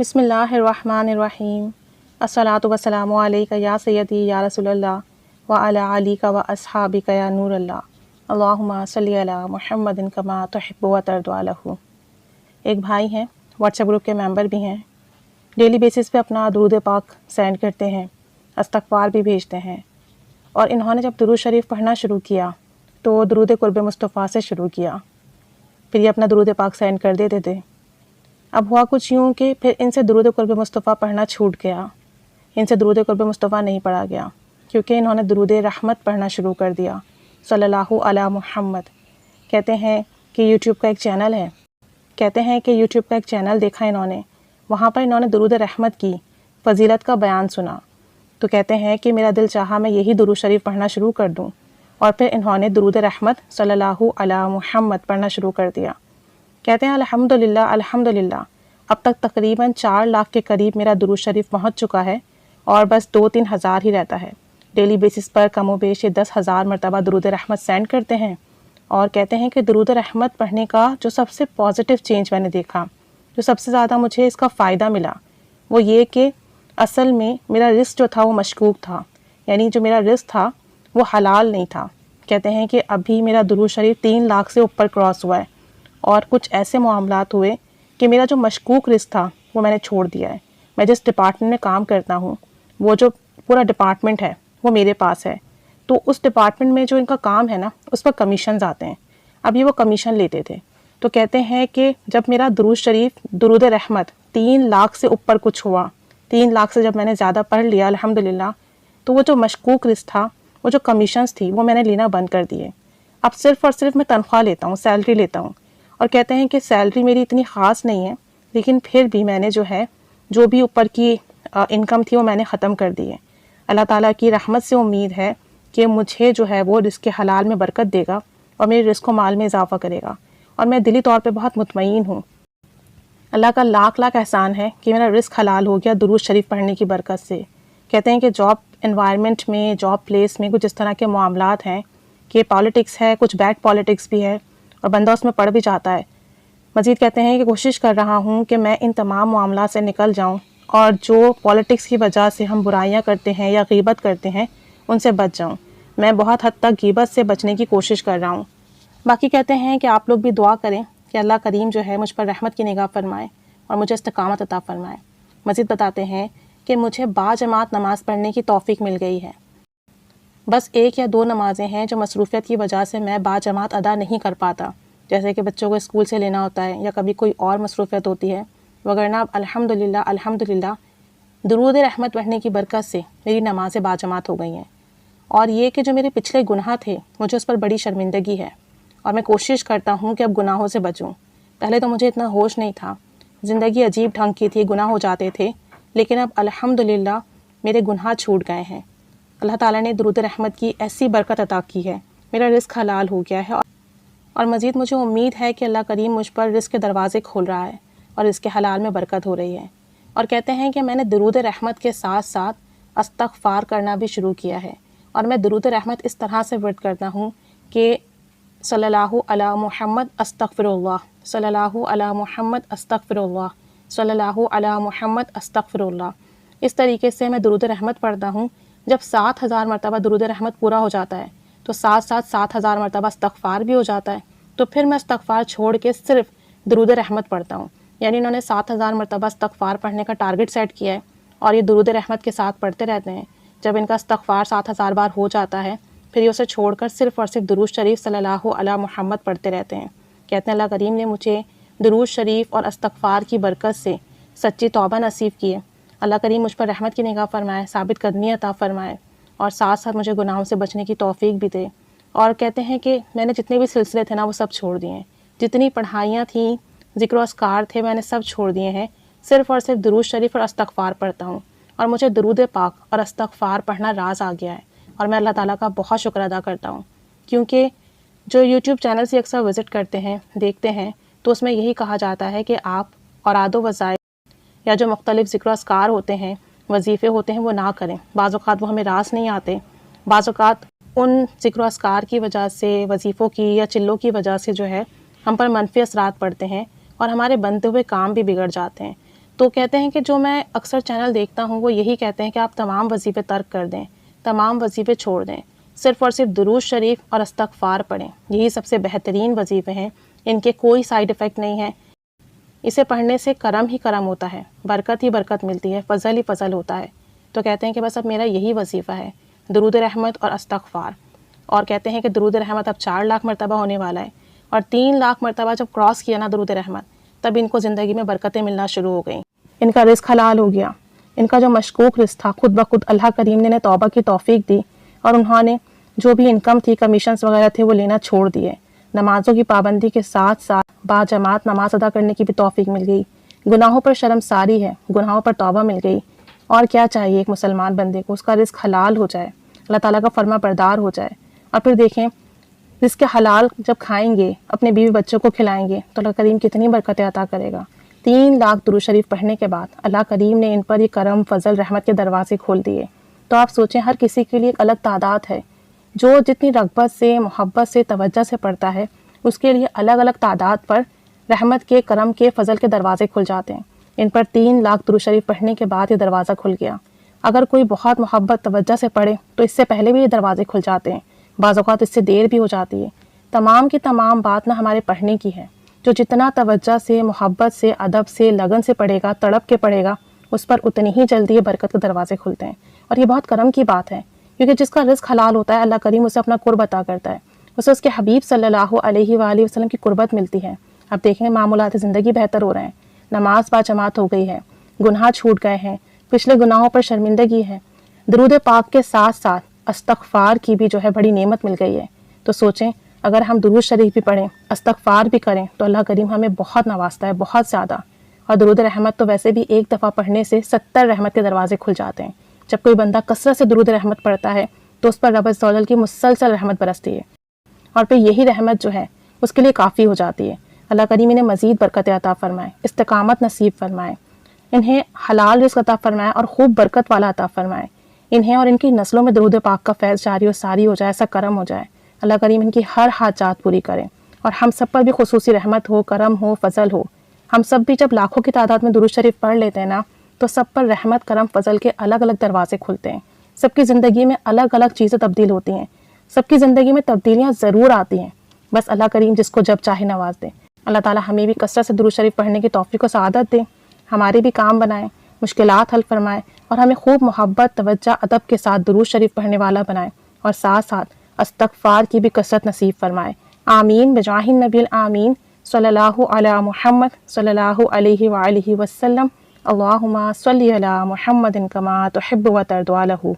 بسم اللہ الرحمن الرحیم الصلاۃ والسلام علیک یا سیدی یا رسول اللہ وعلی آلک و اصحابک یا نور اللہ اللہم صلی علی محمد کما تحب و ترضی عنہ۔ ایک بھائی ہیں، واٹس ایپ گروپ کے ممبر بھی ہیں، ڈیلی بیسس پہ اپنا درود پاک سینڈ کرتے ہیں، استغفار بھی بھیجتے ہیں، اور انہوں نے جب درود شریف پڑھنا شروع کیا تو درود قرب مصطفیٰ سے شروع کیا، پھر یہ اپنا درود پاک سینڈ کر دیتے تھے۔ اب ہوا کچھ یوں کہ پھر ان سے درود قرب مصطفیٰ پڑھنا چھوٹ گیا، ان سے درود قرب مصطفیٰ نہیں پڑھا گیا، کیونکہ انہوں نے درود رحمت پڑھنا شروع کر دیا، صلی اللہ علی محمد۔ کہتے ہیں کہ یوٹیوب کا ایک چینل ہے، دیکھا انہوں نے، وہاں پر انہوں نے درود رحمت کی فضیلت کا بیان سنا، تو کہتے ہیں کہ میرا دل چاہا میں یہی درود شریف پڑھنا شروع کر دوں، اور پھر انہوں نے درود رحمت صلی اللہ علی محمد پڑھنا شروع کر دیا۔ کہتے ہیں الحمدللہ اب تک تقریباً 4 لاکھ کے قریب میرا درود شریف پہنچ چکا ہے، اور بس 2-3 ہزار ہی رہتا ہے۔ ڈیلی بیسس پر کم و بیش 10,000 مرتبہ درود رحمت سینڈ کرتے ہیں، اور کہتے ہیں کہ درود رحمت پڑھنے کا جو سب سے پازیٹیو چینج میں نے دیکھا، جو سب سے زیادہ مجھے اس کا فائدہ ملا، وہ یہ کہ اصل میں میرا رزق جو تھا وہ مشکوک تھا، یعنی جو میرا رزق تھا وہ حلال نہیں تھا۔ کہتے ہیں کہ ابھی میرا درود شریف 3 لاکھ سے اوپر کراس ہوا ہے، اور کچھ ایسے معاملات ہوئے کہ میرا جو مشکوک رزق تھا وہ میں نے چھوڑ دیا ہے۔ میں جس ڈپارٹمنٹ میں کام کرتا ہوں، وہ جو پورا ڈپارٹمنٹ ہے وہ میرے پاس ہے، تو اس ڈپارٹمنٹ میں جو ان کا کام ہے نا، اس پر کمیشنز آتے ہیں۔ اب یہ وہ کمیشن لیتے تھے، تو کہتے ہیں کہ جب میرا درود شریف درود رحمت 3 لاکھ سے اوپر کچھ ہوا، 3 لاکھ سے جب میں نے زیادہ پڑھ لیا الحمدللہ، تو وہ جو مشکوک رزق تھا، وہ جو کمیشنز تھی، وہ میں نے لینا بند کر دیے۔ اب صرف اور صرف میں تنخواہ لیتا ہوں، سیلری لیتا ہوں، اور کہتے ہیں کہ سیلری میری اتنی خاص نہیں ہے، لیکن پھر بھی میں نے جو بھی اوپر کی انکم تھی وہ میں نے ختم کر دی ہے۔ اللہ تعالیٰ کی رحمت سے امید ہے کہ مجھے وہ رزق حلال میں برکت دے گا، اور میرے رزق و مال میں اضافہ کرے گا، اور میں دلی طور پہ بہت مطمئن ہوں۔ اللہ کا لاکھ احسان ہے کہ میرا رزق حلال ہو گیا درود شریف پڑھنے کی برکت سے۔ کہتے ہیں کہ جاب انوائرمنٹ میں، جاب پلیس میں کچھ اس طرح کے معاملات ہیں کہ پالیٹکس ہے، کچھ بیڈ پالیٹکس بھی ہے، اور بندہ اس میں پڑ بھی جاتا ہے۔ مزید کہتے ہیں کہ کوشش کر رہا ہوں کہ میں ان تمام معاملات سے نکل جاؤں، اور جو پالیٹکس کی وجہ سے ہم برائیاں کرتے ہیں یا غیبت کرتے ہیں ان سے بچ جاؤں۔ میں بہت حد تک غیبت سے بچنے کی کوشش کر رہا ہوں۔ باقی کہتے ہیں کہ آپ لوگ بھی دعا کریں کہ اللہ کریم مجھ پر رحمت کی نگاہ فرمائے اور مجھے استقامت عطا فرمائے۔ مزید بتاتے ہیں کہ مجھے باجماعت نماز پڑھنے کی توفیق مل گئی ہے، بس 1 یا 2 نمازیں ہیں جو مصروفیت کی وجہ سے میں باجماعت ادا نہیں کر پاتا، جیسے کہ بچوں کو اسکول سے لینا ہوتا ہے یا کبھی کوئی اور مصروفیت ہوتی ہے، وگرنہ اب الحمدللہ درود رحمت پڑھنے کی برکت سے میری نمازیں باجماعت ہو گئی ہیں۔ اور یہ کہ جو میرے پچھلے گناہ تھے، مجھے اس پر بڑی شرمندگی ہے، اور میں کوشش کرتا ہوں کہ اب گناہوں سے بچوں۔ پہلے تو مجھے اتنا ہوش نہیں تھا، زندگی عجیب ڈھنگ کی تھی، گناہ ہو جاتے تھے، لیکن اب الحمدللہ میرے گناہ چھوٹ گئے ہیں۔ اللہ تعالیٰ نے درود رحمت کی ایسی برکت عطا کی ہے، میرا رزق حلال ہو گیا ہے، اور مزید مجھے امید ہے کہ اللہ کریم مجھ پر رزق کے دروازے کھول رہا ہے اور رزق حلال میں برکت ہو رہی ہے۔ اور کہتے ہیں کہ میں نے درود رحمت کے ساتھ ساتھ استغفار کرنا بھی شروع کیا ہے، اور میں درود رحمت اس طرح سے ورد کرتا ہوں کہ صلی اللہ علی محمد استغفر اللہ، صلی اللہ علی محمد استغفر اللہ، صلی اللہ علی محمد استغفر اللہ۔ اس طریقے سے میں درود رحمت پڑھتا ہوں۔ جب 7,000 مرتبہ درود رحمت پورا ہو جاتا ہے تو ساتھ 7,000 مرتبہ استغفار بھی ہو جاتا ہے، تو پھر میں استغفار چھوڑ کے صرف درود رحمت پڑھتا ہوں۔ یعنی انہوں نے 7,000 مرتبہ استغفار پڑھنے کا ٹارگٹ سیٹ کیا ہے، اور یہ درود رحمت کے ساتھ پڑھتے رہتے ہیں۔ جب ان کا استغفار 7,000 بار ہو جاتا ہے، پھر یہ اسے چھوڑ کر صرف اور صرف درود شریف صلی اللہ علی محمد پڑھتے رہتے ہیں۔ کہتے ہیں اللہ کریم نے مجھے درود شریف اور استغفار کی برکت سے سچی توبہ نصیب کی ہے۔ اللہ کریم مجھ پر رحمت کی نگاہ فرمائے، ثابت قدمی عطا فرمائے، اور ساتھ ساتھ مجھے گناہوں سے بچنے کی توفیق بھی دے۔ اور کہتے ہیں کہ میں نے جتنے بھی سلسلے تھے نا، وہ سب چھوڑ دیے ہیں، جتنی پڑھائیاں تھیں، ذکر و اذکار تھے، میں نے سب چھوڑ دیے ہیں، صرف اور صرف درود شریف اور استغفار پڑھتا ہوں۔ اور مجھے درود پاک اور استغفار پڑھنا راز آ گیا ہے، اور میں اللہ تعالیٰ کا بہت شکر ادا کرتا ہوں، کیونکہ جو یوٹیوب چینل سے اکثر وزٹ کرتے ہیں، دیکھتے ہیں، تو اس میں یہی کہا جاتا ہے کہ آپ اوراد و وظائف یا جو مختلف ذکر و اذکار ہوتے ہیں، وظیفے ہوتے ہیں، وہ نہ کریں۔ بعض اوقات وہ ہمیں راز نہیں آتے، بعض اوقات ان ذکر و اذکار کی وجہ سے، وظیفوں کی یا چلوں کی وجہ سے ہم پر منفی اثرات پڑتے ہیں، اور ہمارے بنتے ہوئے کام بھی بگڑ جاتے ہیں۔ تو کہتے ہیں کہ جو میں اکثر چینل دیکھتا ہوں وہ یہی کہتے ہیں کہ آپ تمام وظیفے ترک کر دیں، تمام وظیفے چھوڑ دیں، صرف اور صرف درود شریف اور استغفار پڑھیں، یہی سب سے بہترین وظیفے ہیں، ان کے کوئی سائیڈ ایفیکٹ نہیں ہیں، اسے پڑھنے سے کرم ہی کرم ہوتا ہے، برکت ہی برکت ملتی ہے، فضل ہی فضل ہوتا ہے۔ تو کہتے ہیں کہ بس اب میرا یہی وظیفہ ہے، درود رحمت اور استغفار۔ اور کہتے ہیں کہ درود رحمت اب 4 لاکھ مرتبہ ہونے والا ہے، اور 3 لاکھ مرتبہ جب کراس کیا نا درود رحمت، تب ان کو زندگی میں برکتیں ملنا شروع ہو گئیں، ان کا رزق حلال ہو گیا، ان کا جو مشکوک رزق تھا خود بخود اللہ کریم نے انہیں توبہ کی توفیق دی، اور انہوں نے جو بھی انکم تھی، کمیشنز وغیرہ تھے، وہ لینا چھوڑ دیے، نمازوں کی پابندی کے ساتھ ساتھ با جماعت نماز ادا کرنے کی بھی توفیق مل گئی، گناہوں پر شرمساری ہے، گناہوں پر توبہ مل گئی۔ اور کیا چاہیے ایک مسلمان بندے کو؟ اس کا رزق حلال ہو جائے، اللہ تعالیٰ کا فرما بردار ہو جائے، اور پھر دیکھیں رزق حلال جب کھائیں گے، اپنے بیوی بچوں کو کھلائیں گے، تو اللہ کریم کتنی برکتیں عطا کرے گا۔ 3 لاکھ درود شریف پڑھنے کے بعد اللہ کریم نے ان پر یہ کرم، فضل، رحمت کے دروازے کھول دیے۔ تو آپ سوچیں، ہر کسی کے لیے ایک الگ تعداد ہے، جو جتنی رغبت سے، محبت سے، توجہ سے پڑھتا ہے، اس کے لیے الگ الگ تعداد پر رحمت کے، کرم کے، فضل کے دروازے کھل جاتے ہیں۔ ان پر 3 لاکھ درود شریف پڑھنے کے بعد یہ دروازہ کھل گیا۔ اگر کوئی بہت محبت، توجہ سے پڑھے تو اس سے پہلے بھی یہ دروازے کھل جاتے ہیں، بعض اوقات اس سے دیر بھی ہو جاتی ہے۔ تمام کی تمام بات نہ ہمارے پڑھنے کی ہے، جو جتنا توجہ سے، محبت سے، ادب سے، لگن سے پڑھے گا، تڑپ کے پڑھے گا، اس پر اتنی ہی جلدی یہ برکت کے دروازے کھلتے ہیں۔ اور یہ بہت کرم کی بات ہے، کیونکہ جس کا رزق حلال ہوتا ہے، اللہ کریم اسے اپنا قرب عطا کرتا ہے، اسے اس کے حبیب صلی اللہ علیہ وآلہ وسلم کی قربت ملتی ہے۔ اب دیکھیں معمولات زندگی بہتر ہو رہے ہیں، نماز با جماعت ہو گئی ہے، گناہ چھوٹ گئے ہیں، پچھلے گناہوں پر شرمندگی ہے، درود پاک کے ساتھ ساتھ استغفار کی بھی جو ہے بڑی نعمت مل گئی ہے۔ تو سوچیں، اگر ہم درود شریف بھی پڑھیں، استغفار بھی کریں، تو اللہ کریم ہمیں بہت نوازتا ہے، بہت زیادہ۔ اور درود رحمت تو ویسے بھی ایک دفعہ پڑھنے سے 70 رحمت کے دروازے کھل جاتے ہیں۔ جب کوئی بندہ کثرت سے درود رحمت پڑھتا ہے تو اس پر رب عز و جل کی مسلسل رحمت برستی ہے، اور پھر یہی رحمت جو ہے اس کے لیے کافی ہو جاتی ہے۔ اللہ کریم انہیں مزید برکت عطا فرمائے، استقامت نصیب فرمائے، انہیں حلال رزق عطا فرمائے اور خوب برکت والا عطا فرمائے، انہیں اور ان کی نسلوں میں درود پاک کا فیض جاری و ساری ہو جائے، ایسا کرم ہو جائے۔ اللہ کریم ان کی ہر حاجات پوری کرے، اور ہم سب پر بھی خصوصی رحمت ہو، کرم ہو، فضل ہو۔ ہم سب بھی جب لاکھوں کی تعداد میں درود شریف پڑھ لیتے ہیں نا، تو سب پر رحمت، کرم، فضل کے الگ الگ دروازے کھلتے ہیں، سب کی زندگی میں الگ الگ چیزیں تبدیل ہوتی ہیں، سب کی زندگی میں تبدیلیاں ضرور آتی ہیں، بس اللہ کریم جس کو جب چاہے نواز دے۔ اللہ تعالیٰ ہمیں بھی کثرت سے درود شریف پڑھنے کی توفیق و سعادت دے، ہمارے بھی کام بنائیں، مشکلات حل فرمائے، اور ہمیں خوب محبت، توجہ، ادب کے ساتھ درود شریف پڑھنے والا بنائے، اور ساتھ ساتھ استغفار کی بھی کثرت نصیب فرمائے۔ آمین بجاہ النبی الآمین، صلی اللہ علی محمد صلی اللہ علیہ وآلہ وسلم، اللہم صلی علی محمد کما تحب و ترضی عنہ۔